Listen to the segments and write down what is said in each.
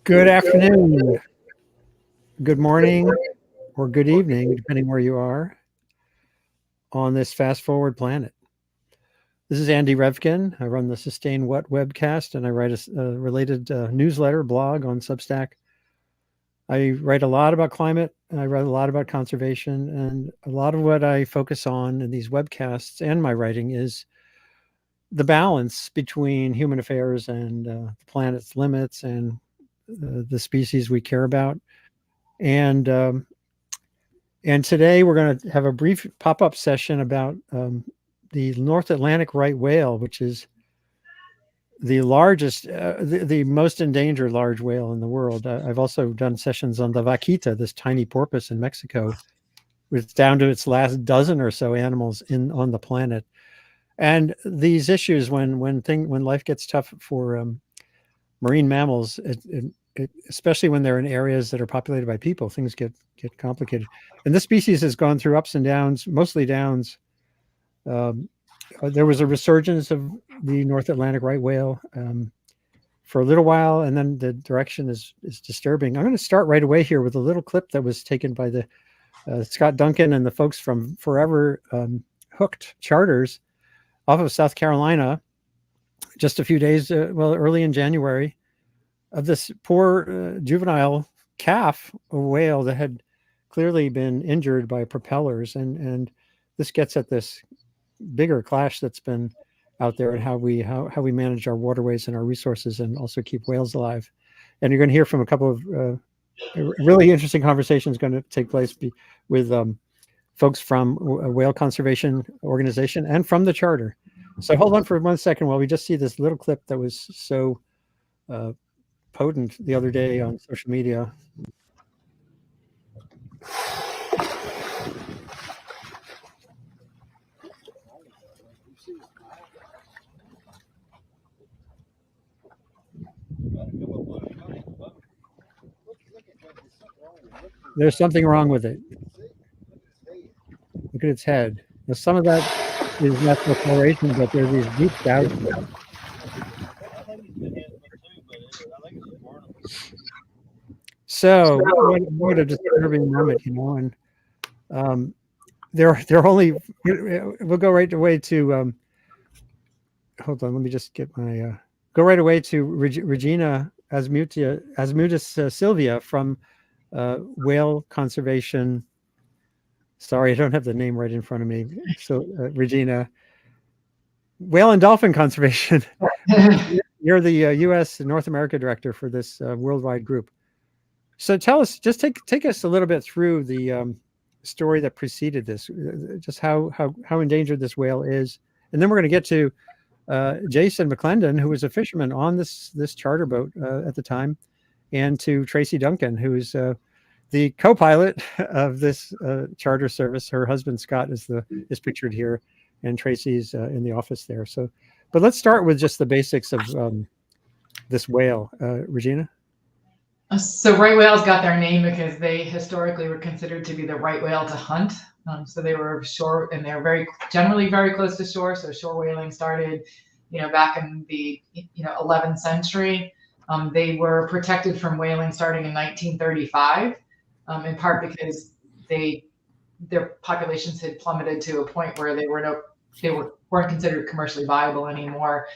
Good afternoon, good morning, or good evening, depending where you are on this fast forward planet. This is Andy Revkin. I run the Sustain What webcast, and I write a related newsletter blog on Substack. I write a lot about climate. I write a lot about conservation, and a lot of what I focus on in these webcasts and my writing is the balance between human affairs and the planet's limits and the species we care about. And today we're going to have a brief pop-up session about the North Atlantic right whale, which is the largest, the most endangered large whale in the world. I've also done sessions on the vaquita, this tiny porpoise in Mexico, with down to its last dozen or so animals on the planet. And these issues, when life gets tough for marine mammals, especially when they're in areas that are populated by people, things get complicated. And this species has gone through ups and downs, mostly downs. There was a resurgence of the North Atlantic right whale for a little while, and then the direction is disturbing. I'm going to start right away here with a little clip that was taken by the Scott Duncan and the folks from Forever Hooked Charters off of South Carolina, just a few days, early in January, of this poor juvenile calf, a whale that had clearly been injured by propellers. And this gets at this bigger clash that's been out there and how we manage our waterways and our resources and also keep whales alive. And you're going to hear from a couple of really interesting conversations going to take place with folks from a whale conservation organization and from the charter. So hold on for 1 second while we just see this little clip that was so potent the other day on social media. There's something wrong with it. Look at its head. Now, some of that is natural coloration, but there's these deep doubts. So what a disturbing moment, you know. And they're only. We'll go right away to. Hold on, let me just get my. Go right away to Regina Asmutis-Silvia from whale conservation. Sorry, I don't have the name right in front of me. So Regina, whale and dolphin conservation. You're the U.S. North America director for this worldwide group. So tell us, just take us a little bit through the story that preceded this, just how endangered this whale is, and then we're going to get to Jason McClendon, who was a fisherman on this charter boat at the time, and to Tracy Duncan, who's the co-pilot of this charter service. Her husband Scott is pictured here, and Tracy's in the office there. So, but let's start with just the basics of this whale, Regina. So right whales got their name because they historically were considered to be the right whale to hunt. So they were shore, and they're generally very close to shore. So shore whaling started, back in the 11th century. They were protected from whaling starting in 1935, in part because their populations had plummeted to a point where they weren't considered commercially viable anymore.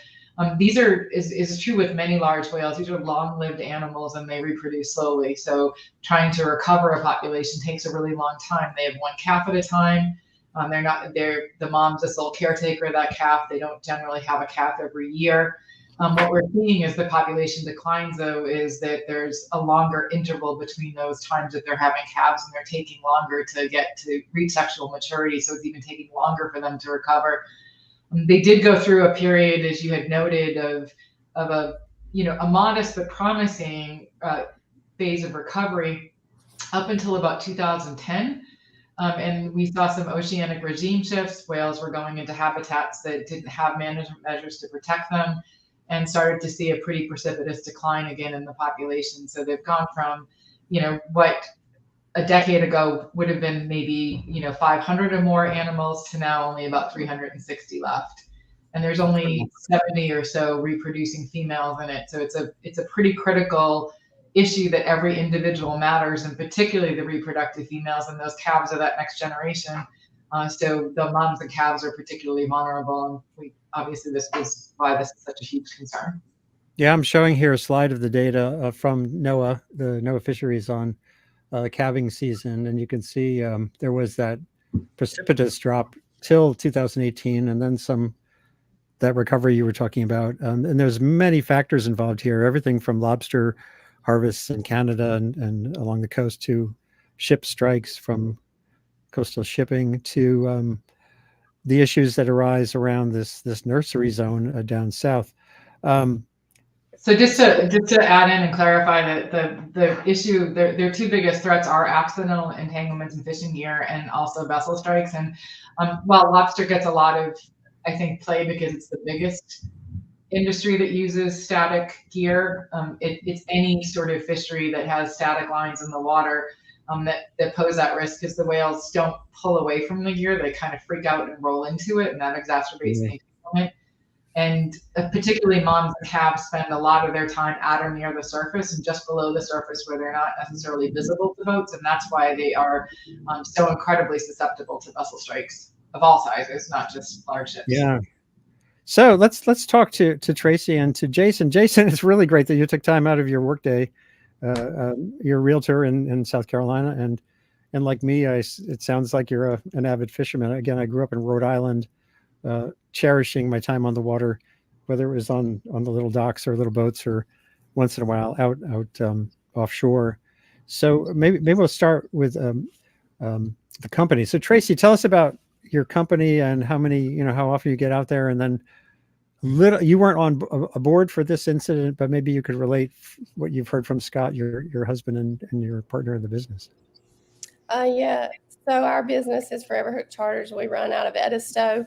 These is true with many large whales. These are long-lived animals and they reproduce slowly. So trying to recover a population takes a really long time. They have one calf at a time. The mom's the sole caretaker of that calf. They don't generally have a calf every year. What we're seeing as the population declines, though, is that there's a longer interval between those times that they're having calves, and they're taking longer to get to reach sexual maturity. So it's even taking longer for them to recover. They did go through a period, as you had noted, of a modest but promising phase of recovery up until about 2010. And we saw some oceanic regime shifts. Whales were going into habitats that didn't have management measures to protect them, and started to see a pretty precipitous decline again in the population. So they've gone from, what a decade ago would have been maybe 500 or more animals to now only about 360 left, and there's only 70 or so reproducing females in it. So it's a pretty critical issue that every individual matters, and particularly the reproductive females, and those calves are that next generation. So the moms and calves are particularly vulnerable, and obviously this was why this is such a huge concern. Yeah, I'm showing here a slide of the data from NOAA, the NOAA fisheries on calving season, and you can see there was that precipitous drop till 2018, and then that recovery you were talking about. And there's many factors involved here, everything from lobster harvests in Canada and along the coast to ship strikes from coastal shipping to the issues that arise around this nursery zone down south. So just to add in and clarify that the issue, their two biggest threats are accidental entanglements in fishing gear and also vessel strikes. And while lobster gets a lot of, I think, play because it's the biggest industry that uses static gear, it's any sort of fishery that has static lines in the water that pose that risk, because the whales don't pull away from the gear. They kind of freak out and roll into it, and that exacerbates the entanglement. And particularly moms and calves spend a lot of their time at or near the surface and just below the surface where they're not necessarily visible to boats. And that's why they are so incredibly susceptible to vessel strikes of all sizes, not just large ships. Yeah. So let's talk to Tracy and to Jason. Jason, it's really great that you took time out of your workday. You're a realtor in South Carolina, and like me, it sounds like you're an avid fisherman. Again, I grew up in Rhode Island, cherishing my time on the water, whether it was on the little docks or little boats, or once in a while out offshore. So maybe we'll start with the company. So Tracy, tell us about your company and how often you get out there, and then you weren't aboard for this incident, but maybe you could relate what you've heard from Scott, your husband and your partner in the business. Yeah. So our business is Forever Hook Charters. We run out of Edisto.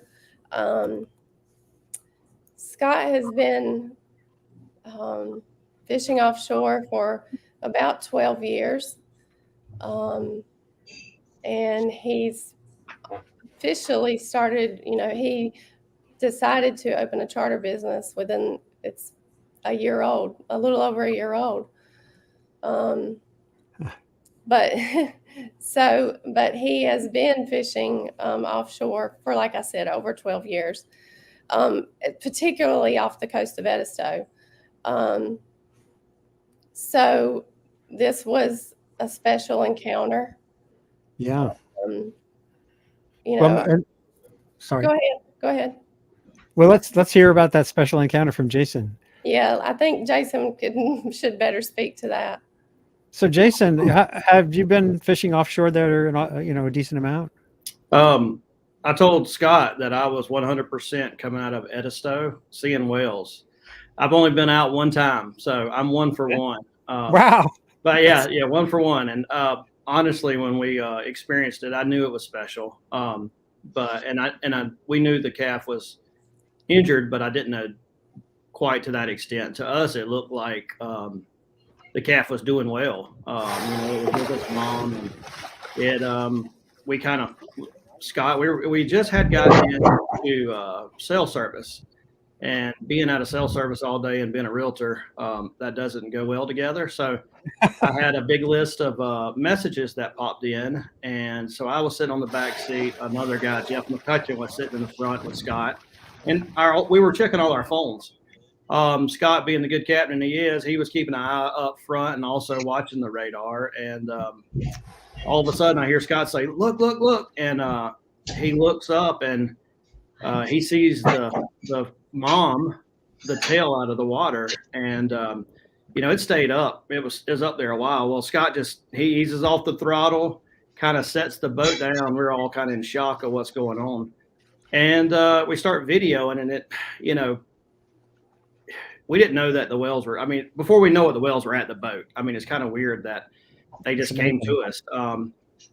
Scott has been fishing offshore for about 12 years. And he's officially started, he decided to open a charter business it's a year old, a little over a year old. But he has been fishing offshore for, like I said, over 12 years, particularly off the coast of Edisto. So this was a special encounter. Yeah. Sorry. Go ahead. Well, let's hear about that special encounter from Jason. Yeah, I think Jason should better speak to that. So, Jason, have you been fishing offshore there, a decent amount? I told Scott that I was 100% coming out of Edisto seeing whales. I've only been out one time, so I'm 1 for 1. Wow! But yeah, 1 for 1. And honestly, when we experienced it, I knew it was special. We knew the calf was injured, but I didn't know quite to that extent. To us, it looked like the calf was doing well. It was with its mom, and Scott, we just had gotten into cell service, and being out of cell service all day and being a realtor, that doesn't go well together. So I had a big list of messages that popped in, and so I was sitting on the back seat. Another guy, Jeff McCutcheon, was sitting in the front with Scott, and we were checking all our phones. Scott, being the good captain he is, he was keeping an eye up front and also watching the radar. And all of a sudden, I hear Scott say, "Look, look, look!" And he looks up and he sees the mom, the tail out of the water, and it stayed up. It was up there a while. Well, Scott he eases off the throttle, kind of sets the boat down. We're all kind of in shock of what's going on, and we start videoing, and it, we didn't know that the whales were. I mean, before we know it, the whales were at the boat. I mean, it's kind of weird that they just came to us.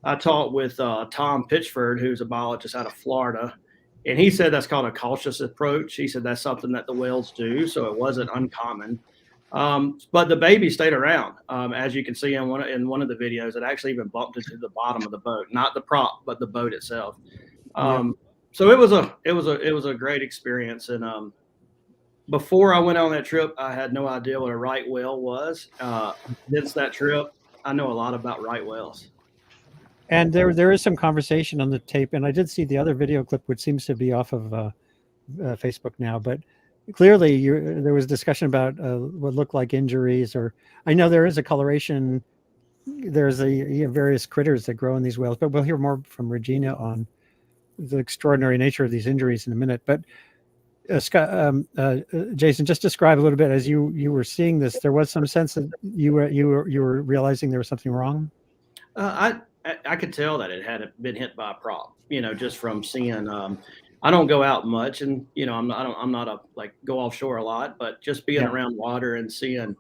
I talked with Tom Pitchford, who's a biologist out of Florida, and he said that's called a cautious approach. He said that's something that the whales do, so it wasn't uncommon. But the baby stayed around, as you can see in one of the videos. It actually even bumped into the bottom of the boat, not the prop, but the boat itself. So it was a great experience, and before I went on that trip, I had no idea what a right whale was. Since that trip, I know a lot about right whales. And there is some conversation on the tape, and I did see the other video clip, which seems to be off of Facebook now. But clearly, there was discussion about what looked like injuries, or I know there is a coloration. There's various critters that grow in these whales, but we'll hear more from Regina on the extraordinary nature of these injuries in a minute. But Scott, Jason, just describe a little bit as you were seeing this. There was some sense that you were realizing there was something wrong. I could tell that it had been hit by a prop, just from seeing. I don't go out much, and I'm not a go offshore a lot, but just being around water and seeing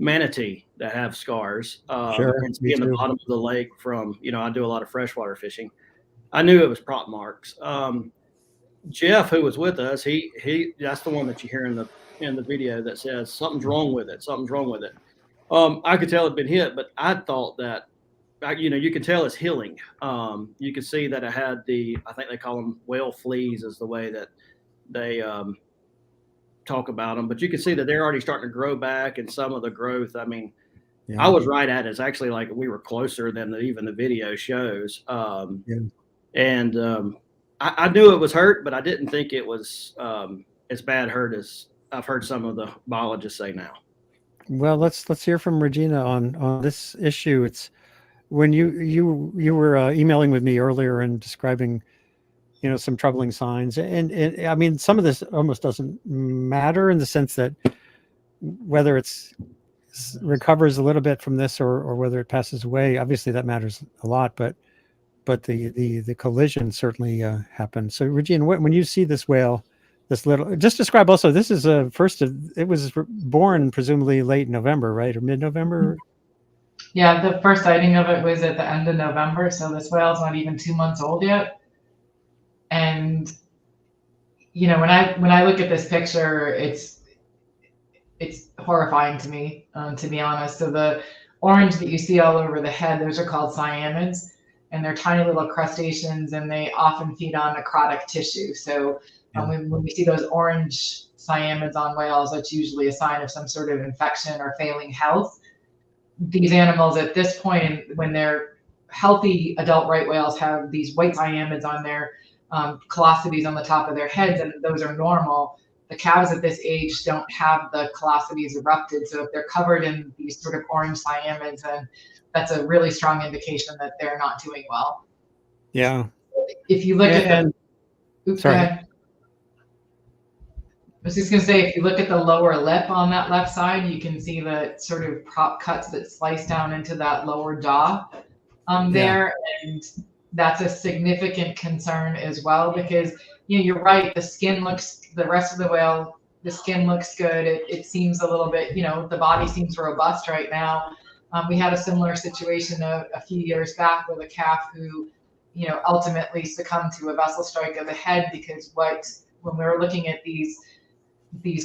manatee that have scars, and seeing the bottom of the lake from, I do a lot of freshwater fishing. I knew it was prop marks. Jeff, who was with us, he that's the one that you hear in the video that says something's wrong with it. Something's wrong with it. I could tell it'd been hit, but I thought that. You can tell it's healing. You can see that it had I think they call them whale fleas is the way that they talk about them. But you can see that they're already starting to grow back, and some of the growth. I mean, I was right at it. It's actually like we were closer than even the video shows. And I knew it was hurt, but I didn't think it was as bad hurt as I've heard some of the biologists say now. Well, let's hear from Regina on this issue. It's when you were emailing with me earlier and describing, some troubling signs, and I mean, some of this almost doesn't matter in the sense that whether it's recovers a little bit from this or whether it passes away, obviously that matters a lot, but the collision certainly happened. So Regina, when you see this whale, just describe also, this is it was born presumably late November, right? Or mid-November? Yeah, the first sighting of it was at the end of November, so this whale's not even 2 months old yet. And when I look at this picture, it's horrifying to me, to be honest. So the orange that you see all over the head, those are called cyamids, and they're tiny little crustaceans, and they often feed on necrotic tissue. So when we see those orange cyamids on whales, that's usually a sign of some sort of infection or failing health. These animals at this point, when they're healthy, adult right whales have these white cyamids on their callosities on the top of their heads, and those are normal. The calves at this age don't have the callosities erupted, so if they're covered in these sort of orange cyamids, then that's a really strong indication that they're not doing well. Yeah. If you look at I was just going to say, if you look at the lower lip on that left side, you can see the sort of prop cuts that slice down into that lower jaw there. And that's a significant concern as well, because, you're right. The rest of the whale, the skin looks good. It seems a little bit, the body seems robust right now. We had a similar situation a few years back with a calf who, ultimately succumbed to a vessel strike of the head, because when we were looking at these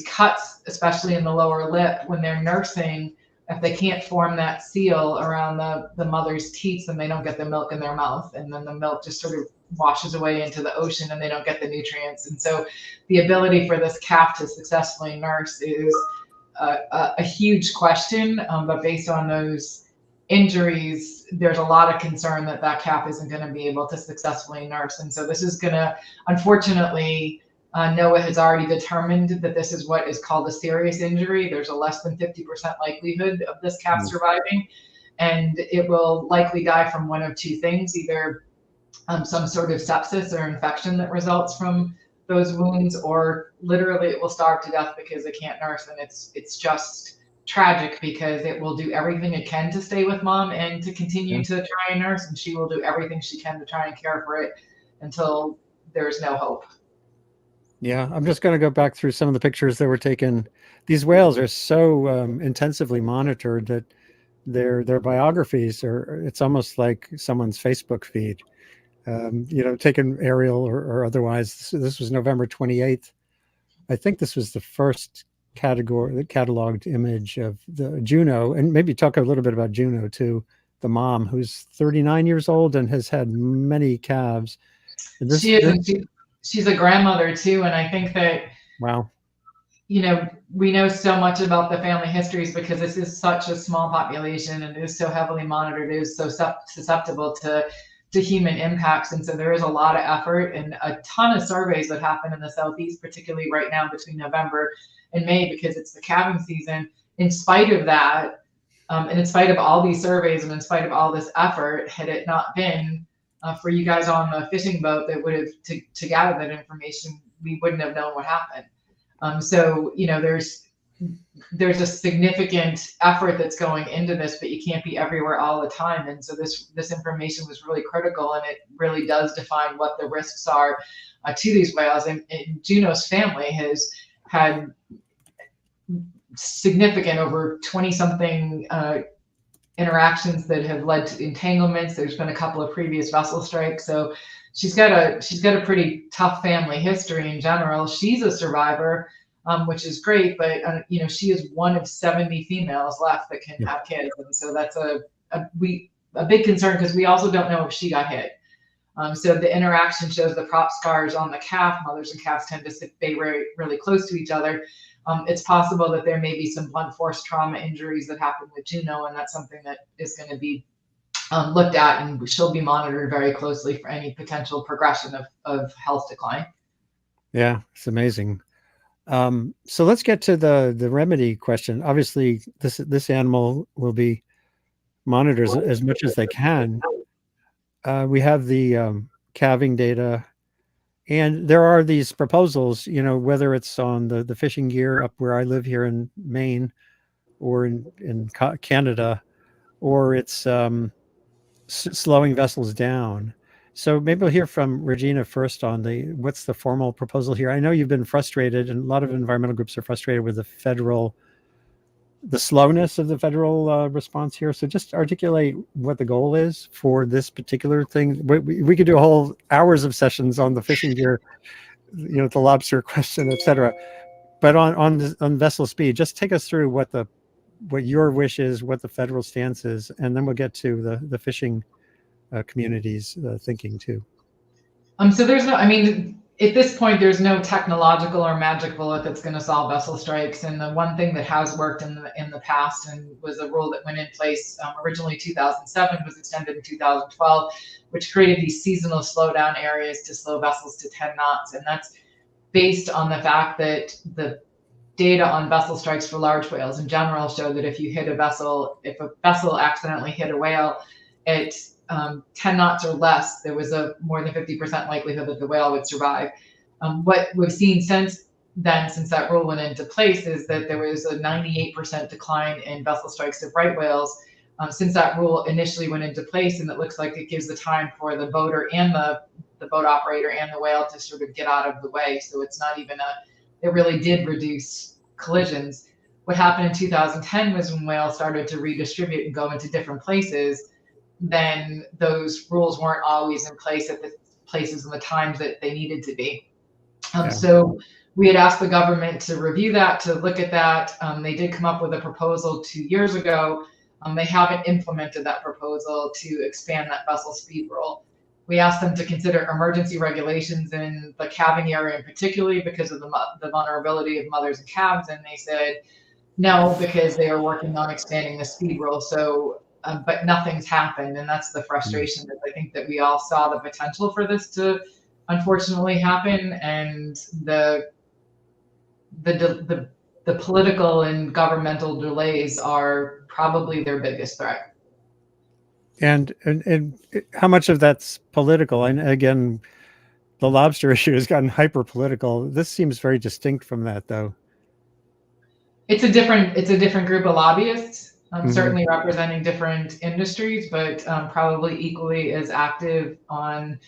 cuts, especially in the lower lip, when they're nursing, if they can't form that seal around the mother's teats, then they don't get the milk in their mouth, and then the milk just sort of washes away into the ocean, and they don't get the nutrients. And so the ability for this calf to successfully nurse is a huge question, but based on those injuries, there's a lot of concern that calf isn't going to be able to successfully nurse. And so this is going to, unfortunately, NOAA has already determined that this is what is called a serious injury. There's a less than 50% likelihood of this calf surviving, and it will likely die from one of two things: either some sort of sepsis or infection that results from those wounds, or literally it will starve to death because it can't nurse. And it's just tragic, because it will do everything it can to stay with mom and to continue to try and nurse, and she will do everything she can to try and care for it until there's no hope. Yeah, I'm just going to go back through some of the pictures that were taken. These whales are so intensively monitored that their biographies it's almost like someone's Facebook feed, taken aerial or otherwise. This was November 28th. I think this was the first cataloged image of the Juno, and maybe talk a little bit about Juno too, the mom, who's 39 years old and has had many calves. She's a grandmother too, and I think that wow, we know so much about the family histories because this is such a small population and it is so heavily monitored. It is so susceptible to human impacts. And so there is a lot of effort and a ton of surveys that happen in the Southeast, particularly right now between November and May, because it's the calving season. In spite of that, and in spite of all these surveys and in spite of all this effort, had it not been for you guys on the fishing boat that would have to gather that information, we wouldn't have known what happened. So there's a significant effort that's going into this, but you can't be everywhere all the time. And so this information was really critical, and it really does define what the risks are to these whales. And Juno's family has had significant, over 20-something interactions that have led to entanglements. There's been a couple of previous vessel strikes. So she's got a pretty tough family history in general. She's a survivor, which is great, but she is one of 70 females left that can have kids, and so that's a big concern because we also don't know if she got hit. So the interaction shows the prop scars on the calf. Mothers and calves tend to stay very, really close to each other. It's possible that there may be some blunt force trauma injuries that happen with Juno, and that's something that is going to be looked at, and she'll be monitored very closely for any potential progression of health decline. Yeah, it's amazing. So let's get to the remedy question. Obviously, this animal will be monitored as much as they can. We have the calving data, and there are these proposals, whether it's on the fishing gear up where I live here in Maine or in Canada, or it's slowing vessels down. So maybe we'll hear from Regina first on what's the formal proposal here. I know you've been frustrated, and a lot of environmental groups are frustrated with the slowness of the federal response here. So just articulate what the goal is for this particular thing. We could do whole hours of sessions on the fishing gear, the lobster question, et cetera. But on vessel speed, just take us through what your wish is, what the federal stance is, and then we'll get to the fishing community's thinking too. So at this point, there's no technological or magic bullet that's going to solve vessel strikes. And the one thing that has worked in the past, and was a rule that went in place originally 2007, was extended in 2012, which created these seasonal slowdown areas to slow vessels to 10 knots. And that's based on the fact that the data on vessel strikes for large whales in general show that if a vessel accidentally hit a whale at 10 knots or less, there was a more than 50% likelihood that the whale would survive. What we've seen since that rule went into place, is that there was a 98% decline in vessel strikes of right whales since that rule initially went into place. And it looks like it gives the time for the boater and the boat operator and the whale to sort of get out of the way. So it's not even it really did reduce collisions. What happened in 2010 was when whales started to redistribute and go into different places, then those rules weren't always in place at the places and the times that they needed to be. So we had asked the government to review that, to look at that. They did come up with a proposal 2 years ago. They haven't implemented that proposal to expand that vessel speed rule. We asked them to consider emergency regulations in the calving area, particularly because of the vulnerability of mothers and calves. And they said no, because they are working on expanding the speed rule. So, but nothing's happened. And that's the frustration, that I think that we all saw the potential for this to unfortunately happen. And the political and governmental delays are probably their biggest threat. And how much of that's political? And again, the lobster issue has gotten hyper political. This seems very distinct from that, though. It's a different group of lobbyists, certainly representing different industries, but probably equally as active on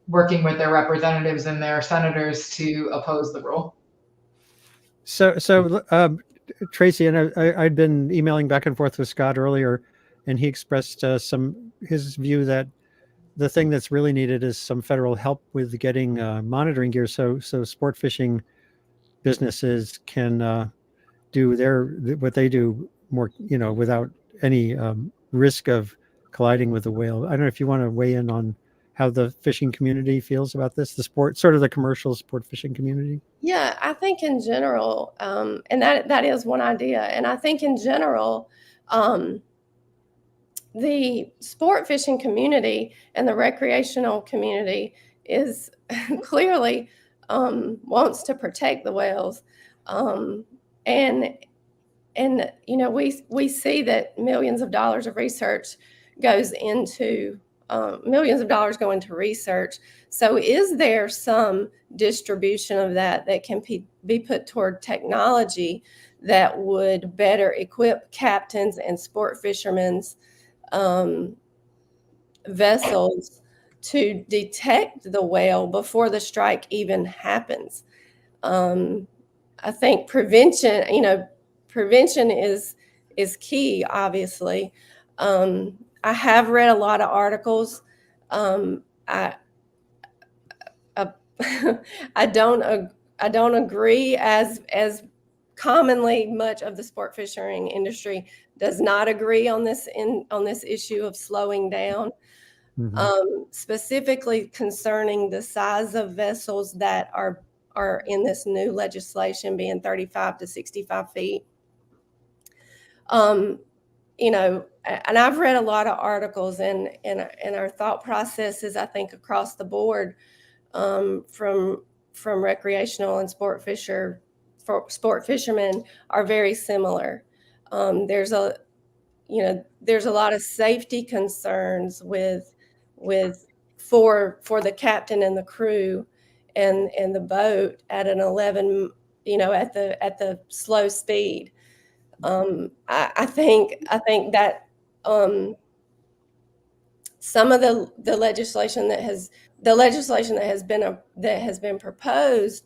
working with their representatives and their senators to oppose the rule. So Tracy, and I'd been emailing back and forth with Scott earlier, and he expressed his view that the thing that's really needed is some federal help with getting monitoring gear, so sport fishing businesses can do what they do more, without any risk of colliding with the whale. I don't know if you want to weigh in on how the fishing community feels about this, the sport, sort of the commercial sport fishing community? Yeah, I think in general, and that is one idea. And I think in general, the sport fishing community and the recreational community is clearly wants to protect the whales, and we see that millions of dollars of research goes into millions of dollars go into research. So is there some distribution of that can be put toward technology that would better equip captains and sport fishermen's vessels to detect the whale before the strike even happens? I think prevention is key, obviously. I have read a lot of articles. I I don't agree as commonly much of the sport fishing industry does not agree on this issue of slowing down. Specifically concerning the size of vessels that are in this new legislation, being 35 to 65 feet. And I've read a lot of articles, and our thought processes, I think, across the board, from recreational and sport fishermen are very similar. There's a lot of safety concerns for the captain and the crew and the boat at an 11, at the slow speed. I think that some of the legislation that has been proposed,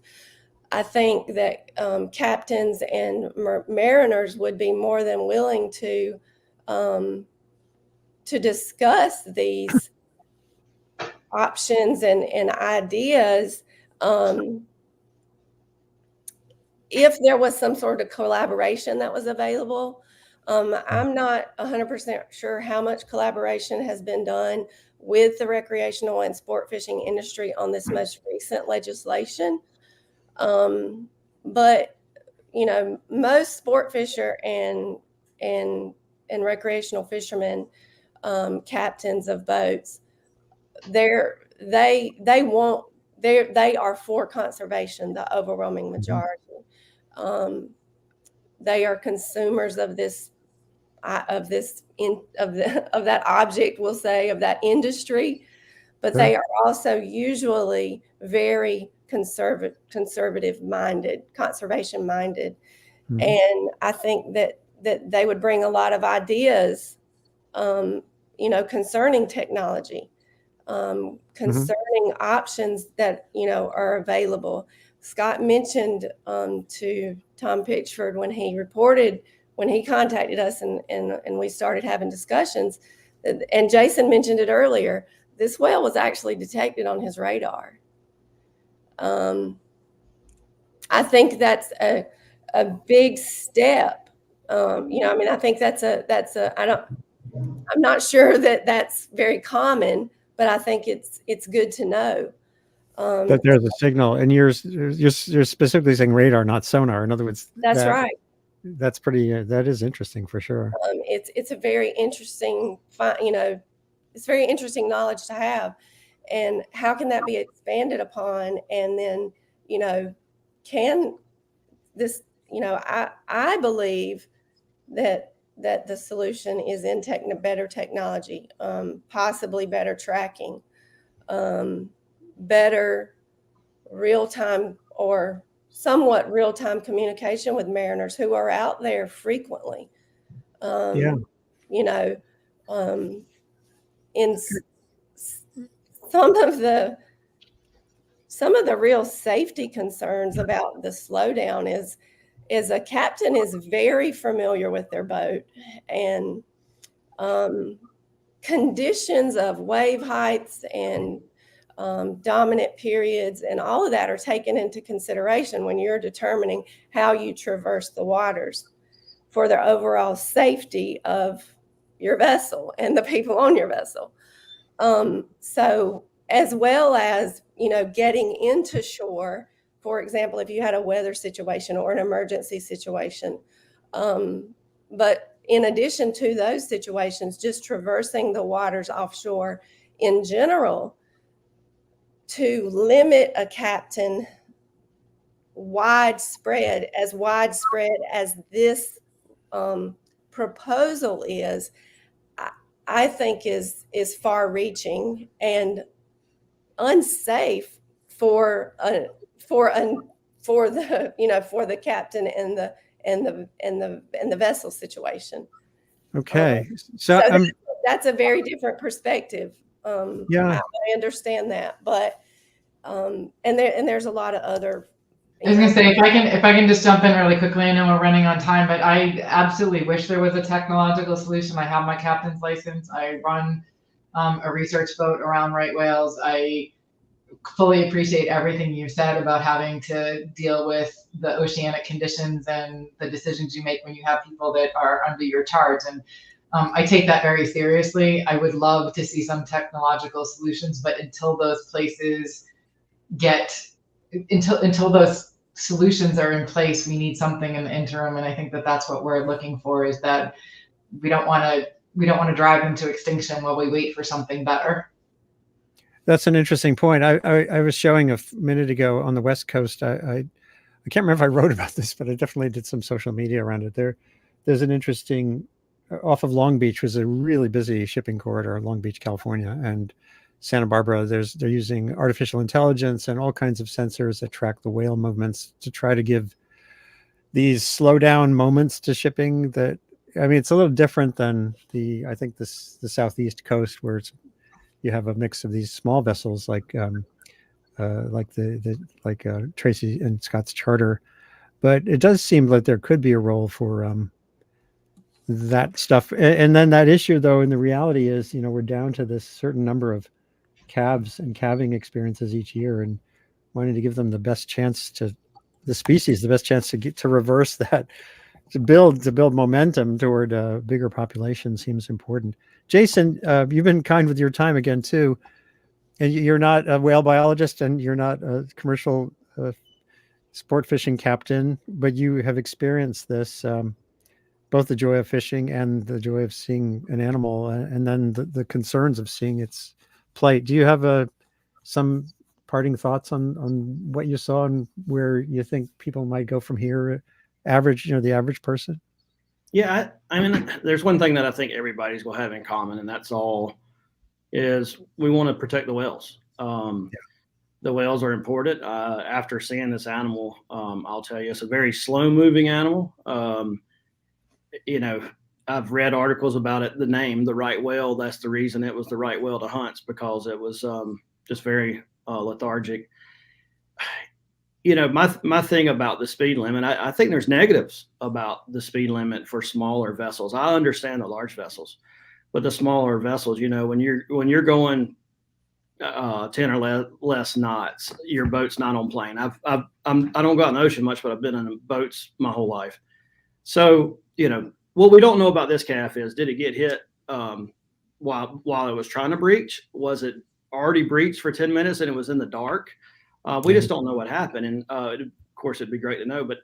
I think that captains and mariners would be more than willing to discuss these options and ideas, if there was some sort of collaboration that was available. I'm not 100% sure how much collaboration has been done with the recreational and sport fishing industry on this most recent legislation. But most sport fisher and recreational fishermen, captains of boats, they are for conservation, the overwhelming majority. They are consumers of that object, we'll say, of that industry, but Sure. they are also usually very conservative minded, conservation minded. And I think that they would bring a lot of ideas, concerning technology, concerning options that are available. Scott mentioned to Tom Pitchford when he contacted us and we started having discussions, and Jason mentioned it earlier, this whale was actually detected on his radar. I think that's a big step. I think I'm not sure that that's very common, but I think it's good to know that there's a signal, and you're specifically saying radar, not sonar. In other words, that's right. That's pretty. That is interesting for sure. It's a very interesting, it's very interesting knowledge to have, and how can that be expanded upon? And then, can this, I believe that the solution is in better technology, possibly better tracking, better real-time or somewhat real-time communication with mariners who are out there frequently. In some of the real safety concerns about the slowdown is a captain is very familiar with their boat, and conditions of wave heights and dominant periods and all of that are taken into consideration when you're determining how you traverse the waters for the overall safety of your vessel and the people on your vessel. So as well as, getting into shore. For example, if you had a weather situation or an emergency situation. But in addition to those situations, just traversing the waters offshore in general, to limit a captain widespread as this proposal is, I think is far reaching and unsafe for the captain and the vessel situation. Okay, so so that's a very different perspective. yeah, I understand that, but and there's a lot of other. I was gonna say, if I can just jump in really quickly. I know we're running on time, but I absolutely wish there was a technological solution. I have my captain's license. I run a research boat around right whales. I fully appreciate everything you said about having to deal with the oceanic conditions and the decisions you make when you have people that are under your charge. And I take that very seriously. I would love to see some technological solutions, but until those places until those solutions are in place, we need something in the interim. And I think that's what we're looking for, is that we don't want to drive them to extinction while we wait for something better. that's an interesting point. I was showing a minute ago on the West Coast. I can't remember if I wrote about this, but I definitely did some social media around it. There's an interesting off of Long Beach was a really busy shipping corridor, Long Beach, California, and Santa Barbara. They're using artificial intelligence and all kinds of sensors that track the whale movements to try to give these slow down moments to shipping. That, I mean, it's a little different than I think the Southeast coast, where you have a mix of these small vessels like Tracy and Scott's charter. But it does seem like there could be a role for that stuff. And then that issue, though, and the reality is, we're down to this certain number of calves and calving experiences each year, and wanting to give them the best chance to reverse that, to build momentum toward a bigger population seems important. Jason, you've been kind with your time again too, and you're not a whale biologist and you're not a commercial sport fishing captain, but you have experienced this, both the joy of fishing and the joy of seeing an animal, and then the concerns of seeing its plight. Do you have some parting thoughts on what you saw and where you think people might go from here, the average person? Yeah, I mean, there's one thing that I think everybody's going to have in common, and that's all, is we want to protect the whales. The whales are important. After seeing this animal, I'll tell you, it's a very slow moving animal. I've read articles about it. The name, the right whale, that's the reason it was the right whale to hunt, because it was just very lethargic. My thing about the speed limit, I think there's negatives about the speed limit for smaller vessels. I understand the large vessels, but the smaller vessels, when you're going 10 or less knots, your boat's not on plane. I don't go out in the ocean much, but I've been in boats my whole life. So, what we don't know about this calf is, did it get hit while it was trying to breach? Was it already breached for 10 minutes and it was in the dark? We just don't know what happened. And of course, it'd be great to know. But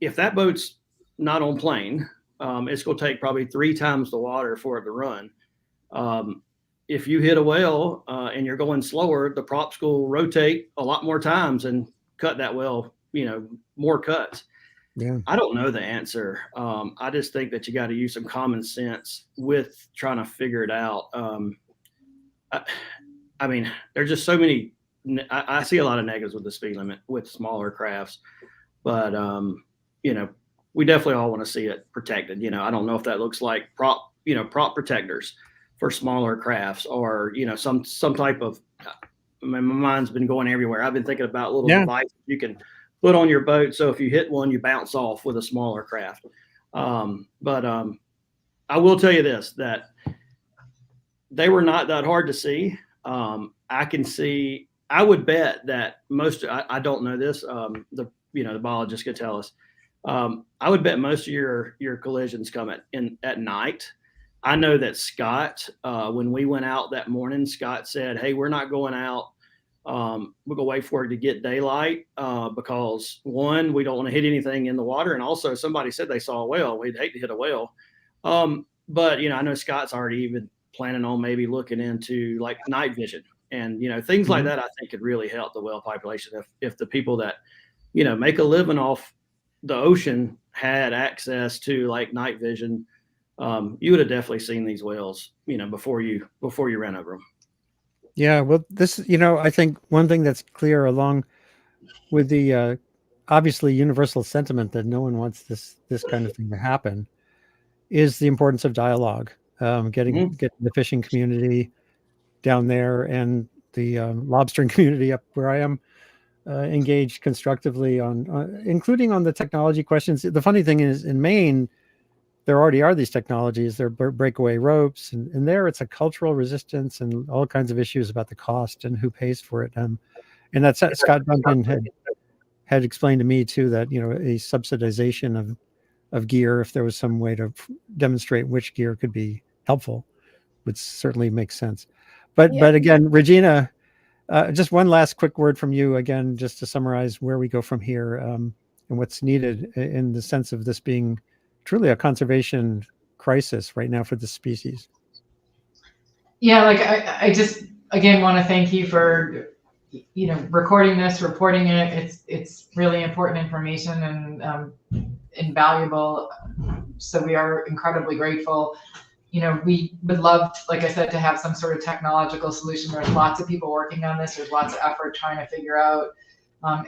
if that boat's not on plane, it's going to take probably 3 times the water for it to run. If you hit a whale and you're going slower, the props will rotate a lot more times and cut that whale, more cuts. Yeah. I don't know the answer. I just think that you got to use some common sense with trying to figure it out. I mean, there's just so many. I see a lot of negatives with the speed limit with smaller crafts, but we definitely all want to see it protected. I don't know if that looks like prop protectors for smaller crafts, or some type of. My mind's been going everywhere. I've been thinking about little devices you can put on your boat, so if you hit one, you bounce off with a smaller craft. But I will tell you this, that they were not that hard to see. I would bet that I don't know this, the biologist could tell us. I would bet most of your collisions come at night. I know that Scott, when we went out that morning, Scott said, "Hey, we're not going out. We're gonna wait for it to get daylight because one, we don't want to hit anything in the water, and also somebody said they saw a whale. We'd hate to hit a whale." But I know Scott's already even planning on maybe looking into like night vision and things like that. I think could really help the whale population if the people that make a living off the ocean had access to like night vision. You would have definitely seen these whales, before you ran over them. Yeah, well, this, I think one thing that's clear along with the obviously universal sentiment that no one wants this kind of thing to happen is the importance of dialogue, getting the fishing community down there and the lobstering community up where I am engaged constructively on, including on the technology questions. The funny thing is, in Maine, there already are these technologies. There are breakaway ropes, and there it's a cultural resistance and all kinds of issues about the cost and who pays for it. And that's Scott Duncan had explained to me too, that a subsidization of gear, if there was some way to demonstrate which gear could be helpful, would certainly make sense. But again, Regina, just one last quick word from you again, just to summarize where we go from here and what's needed in the sense of this being truly a conservation crisis right now for the species. Yeah, like I just again want to thank you for recording this, reporting it. It's really important information and invaluable. So we are incredibly grateful. We would love, like I said, to have some sort of technological solution. There's lots of people working on this. There's lots of effort trying to figure out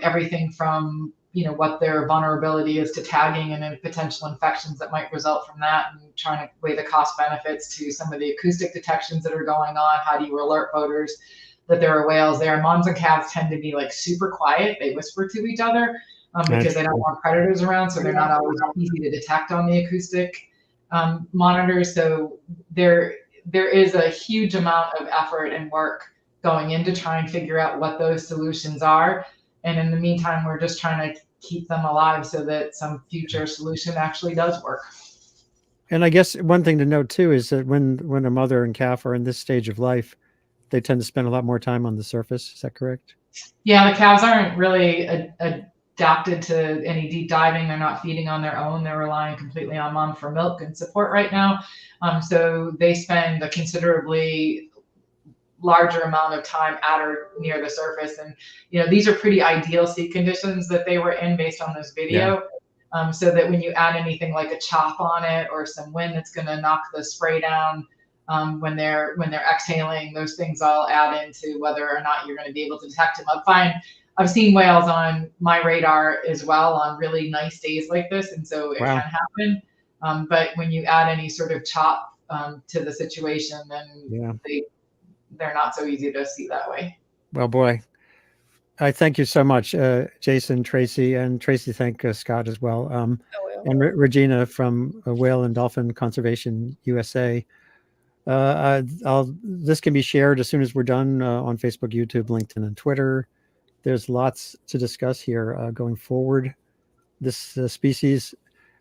everything from what their vulnerability is to tagging and then potential infections that might result from that, and trying to weigh the cost benefits to some of the acoustic detections that are going on. How do you alert boaters that there are whales there? Moms and calves tend to be like super quiet. They whisper to each other because they don't want predators around, so they're not always easy to detect on the acoustic monitors. So there is a huge amount of effort and work going into trying to figure out what those solutions are. And in the meantime, we're just trying to keep them alive so that some future solution actually does work. And I guess one thing to note too is that when a mother and calf are in this stage of life, they tend to spend a lot more time on the surface. Is that correct? Yeah, the calves aren't really adapted to any deep diving. They're not feeding on their own. They're relying completely on mom for milk and support right now. So they spend a considerably larger amount of time at or near the surface. And, these are pretty ideal sea conditions that they were in based on this video. Yeah. So that when you add anything like a chop on it or some wind that's going to knock the spray down when they're exhaling, those things all add into whether or not you're going to be able to detect them. I've seen whales on my radar as well on really nice days like this. And so it can happen. But when you add any sort of chop to the situation, then they're not so easy to see that way. Well, boy, I thank you so much, Jason, Tracy, and Tracy, thank Scott as well. And Regina from Whale and Dolphin Conservation USA. This can be shared as soon as we're done on Facebook, YouTube, LinkedIn, and Twitter. There's lots to discuss here going forward. This species,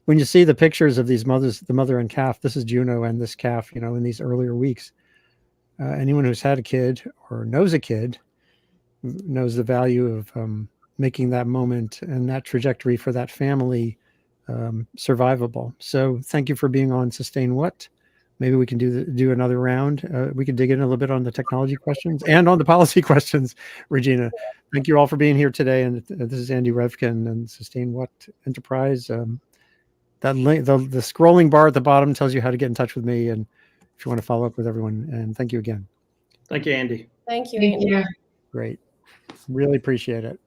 when you see the pictures of these mothers, the mother and calf, this is Juno and this calf, in these earlier weeks. Anyone who's had a kid or knows a kid knows the value of making that moment and that trajectory for that family survivable. So thank you for being on Sustain What. Maybe we can do another round. We can dig in a little bit on the technology questions and on the policy questions, Regina. Thank you all for being here today. And this is Andy Revkin and Sustain What Enterprise. That link, the scrolling bar at the bottom tells you how to get in touch with me, and if you want to follow up with everyone. And thank you again. Thank you, Andy. Thank you, Thank Andy. you. Great. Really appreciate it.